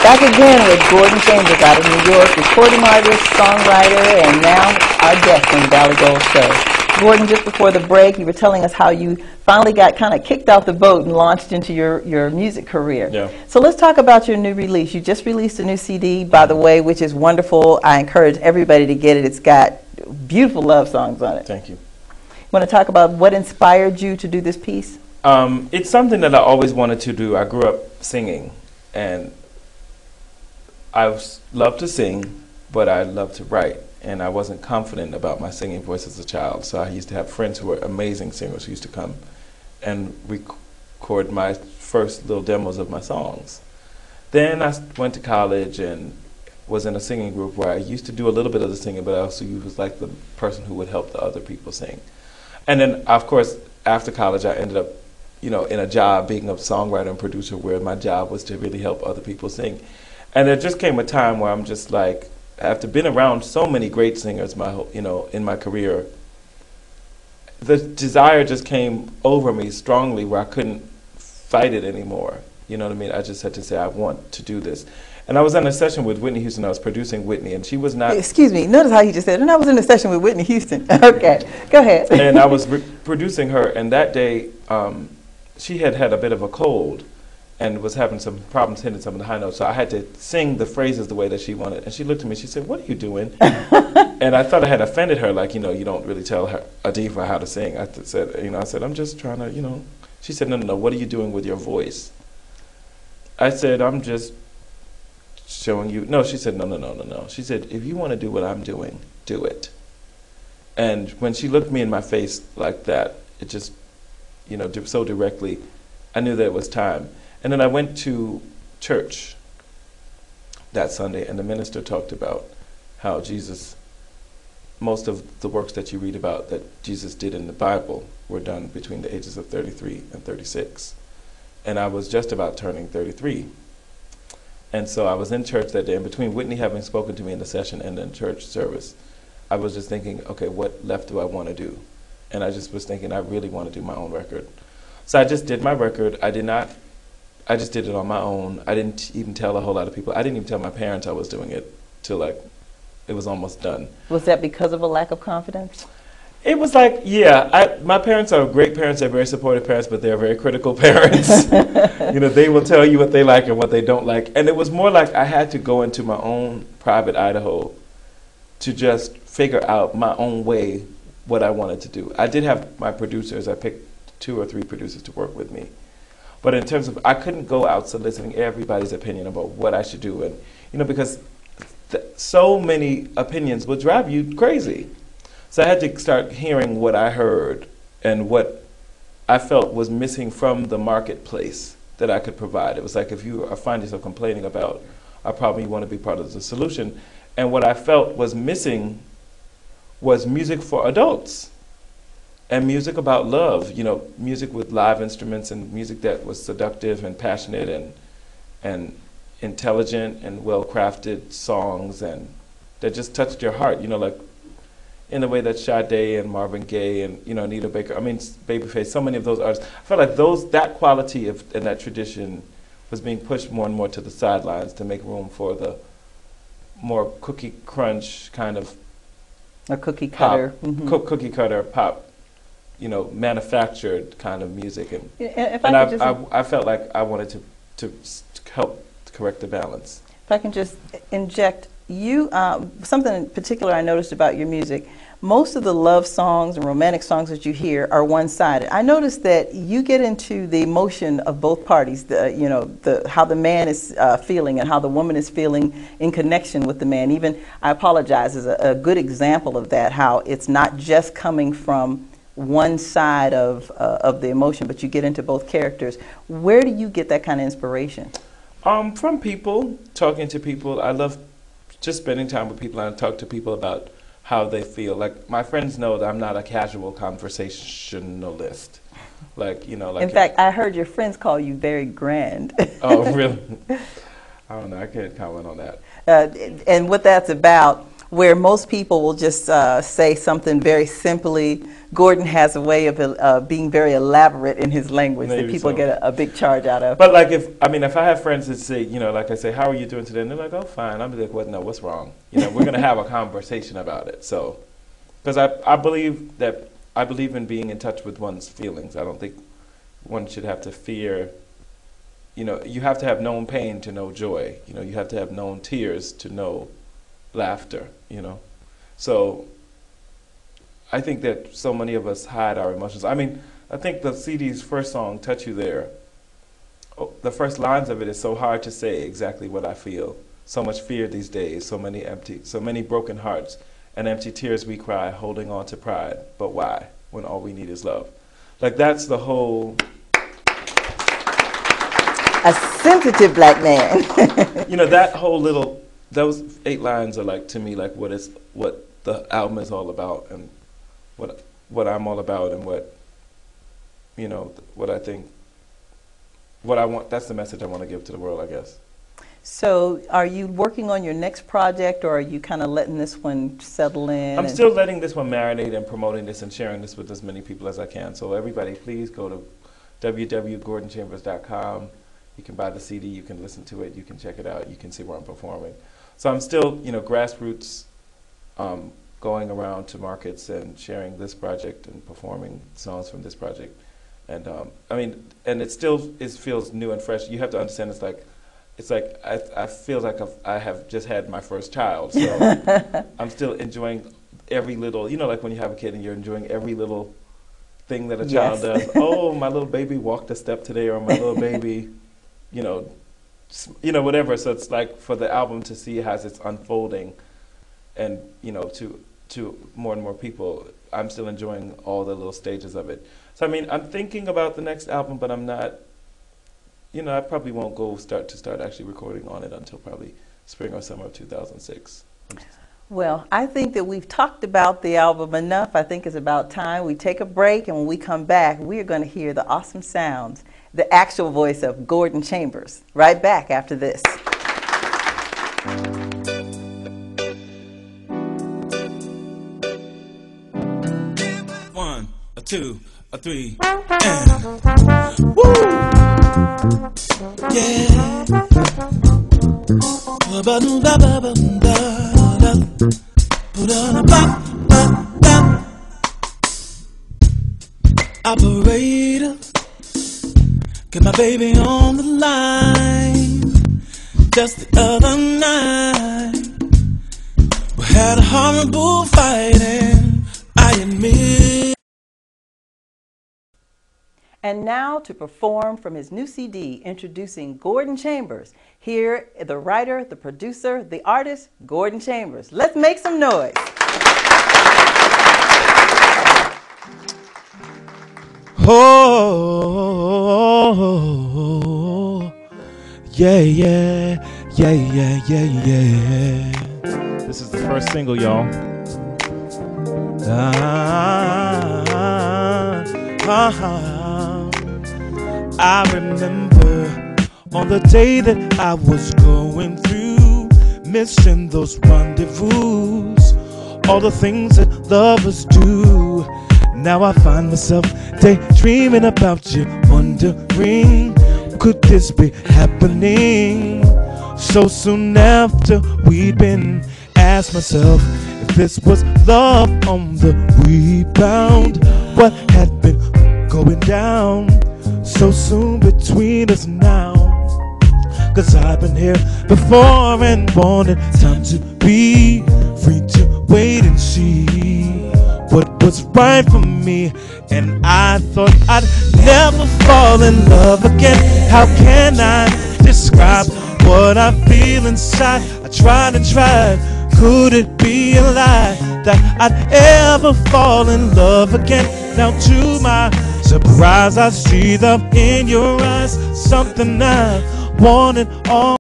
Back again with Gordon Chambers out of New York, recording artist, songwriter, and now our guest on the Valley Gold Show. Gordon, just before the break, you were telling us how you finally got kind of kicked off the boat and launched into your music career. Yeah. So let's talk about your new release. You just released a new CD, by the way, which is wonderful. I encourage everybody to get it. It's got beautiful love songs on it. Thank you. Want to talk about what inspired you to do this piece? It's something that I always wanted to do. I grew up singing, and I loved to sing, but I loved to write, and I wasn't confident about my singing voice as a child. So I used to have friends who were amazing singers who used to come and record my first little demos of my songs. Then I went to college and was in a singing group where I used to do a little bit of the singing, but I also was like the person who would help the other people sing. And then, of course, after college, I ended up, in a job being a songwriter and producer where my job was to really help other people sing. And there just came a time where I'm just like, after being around so many great singers, in my career, the desire just came over me strongly where I couldn't fight it anymore. You know what I mean? I just had to say, I want to do this. And I was in a session with Whitney Houston. I was producing Whitney, and she was not... Excuse me. Notice how he just said, and I was in a session with Whitney Houston. Okay, go ahead. And I was producing her, and that day, she had a bit of a cold and was having some problems hitting some of the high notes. So I had to sing the phrases the way that she wanted. And she looked at me, she said, "What are you doing?" And I thought I had offended her, like, you don't really tell a diva how to sing. I said, "I'm just trying to, She said, no, what are you doing with your voice?" I said, "I'm just showing you." No, she said, no. She said, "If you want to do what I'm doing, do it." And when she looked me in my face like that, it just, so directly, I knew that it was time. And then I went to church that Sunday, and the minister talked about how Jesus, most of the works that you read about that Jesus did in the Bible were done between the ages of 33 and 36. And I was just about turning 33. And so I was in church that day, and between Whitney having spoken to me in the session and then church service, I was just thinking, okay, what left do I want to do? And I just was thinking, I really want to do my own record. So I just did my record. I just did it on my own. I didn't even tell a whole lot of people. I didn't even tell my parents I was doing it till it was almost done. Was that because of a lack of confidence? It was like, yeah, my parents are great parents. They're very supportive parents, but they're very critical parents. They will tell you what they like and what they don't like. And it was more like I had to go into my own private Idaho to just figure out my own way what I wanted to do. I did have my producers. I picked 2 or 3 producers to work with me. But in terms of, I couldn't go out soliciting everybody's opinion about what I should do. And, because so many opinions would drive you crazy. So I had to start hearing what I heard and what I felt was missing from the marketplace that I could provide. It was like if you find yourself complaining about a problem, you want to be part of the solution. And what I felt was missing was music for adults. And music about love, music with live instruments and music that was seductive and passionate and intelligent and well-crafted songs and that just touched your heart, like in the way that Sade and Marvin Gaye and, Anita Baker, Babyface, so many of those artists. I felt like that quality and that tradition was being pushed more and more to the sidelines to make room for the more cookie crunch kind of a cookie cutter. Pop, cookie cutter pop. Manufactured kind of music, and I felt like I wanted to help correct the balance. If I can just inject, something in particular I noticed about your music, most of the love songs and romantic songs that you hear are one-sided. I noticed that you get into the emotion of both parties, how the man is feeling and how the woman is feeling in connection with the man. Even, I apologize, is a good example of that, how it's not just coming from one side of the emotion, but you get into both characters. Where do you get that kind of inspiration? From people, talking to people. I love just spending time with people and talk to people about how they feel. Like, my friends know that I'm not a casual conversationalist. In fact, I heard your friends call you very grand. Oh, really? I don't know. I can't comment on that. And what that's about, where most people will just say something very simply, Gordon has a way of being very elaborate in his language that people get a big charge out of. But like if I have friends that say, like I say, how are you doing today? And they're like, oh, fine. I'm like, what? No, what's wrong? We're going to have a conversation about it. So, because I believe in being in touch with one's feelings. I don't think one should have to fear. You have to have known pain to know joy. You have to have known tears to know laughter. So I think that so many of us hide our emotions. I think the CD's first song, Touch You There, the first lines of it is so hard to say exactly what I feel. So much fear these days, so many broken hearts, and empty tears we cry, holding on to pride. But why, when all we need is love? Like, that's the whole... A sensitive black man. That whole those 8 lines are like, to me, like what the album is all about, and what I'm all about, and what I think, what I want. That's the message I want to give to the world, I guess. So are you working on your next project, or are you kind of letting this one settle in? I'm still letting this one marinate and promoting this and sharing this with as many people as I can. So everybody, please go to www.gordonchambers.com. You can buy the CD, you can listen to it, you can check it out, you can see where I'm performing. So I'm still, grassroots, going around to markets and sharing this project and performing songs from this project. And and it still feels new and fresh. You have to understand, it's like I feel like I have just had my first child. So I'm still enjoying every little, like when you have a kid and you're enjoying every little thing that a child does. Oh, my little baby walked a step today, or my little baby, whatever. So it's like for the album to see as it's unfolding, and to more and more people, I'm still enjoying all the little stages of it. So I'm thinking about the next album, but I'm not. I probably won't start actually recording on it until probably spring or summer of 2006. Well, I think that we've talked about the album enough. I think it's about time we take a break, and when we come back, we are going to hear the awesome sounds, the actual voice of Gordon Chambers, right back after this. One, a two, a three, and woo! Yeah. Operator, get my baby on the line. Just the other night, we had a horrible fight, and I admit. And now to perform from his new CD, introducing Gordon Chambers. Here, the writer, the producer, the artist, Gordon Chambers. Let's make some noise. Oh, yeah, yeah, yeah, yeah, yeah, yeah. This is the first single, y'all. I remember on the day that I was going through, missing those rendezvous, all the things that lovers do. Now I find myself daydreaming about you, wondering, could this be happening so soon after we'd been? Ask myself if this was love on the rebound. What had been going down so soon between us now? 'Cause I've been here before and wanted time to be free to wait and see what was right for me. And I thought I'd never fall in love again. How can I describe what I feel inside? I tried and tried. Could it be a lie that I'd ever fall in love again? Now to my surprise, I see love in your eyes, something I wanted all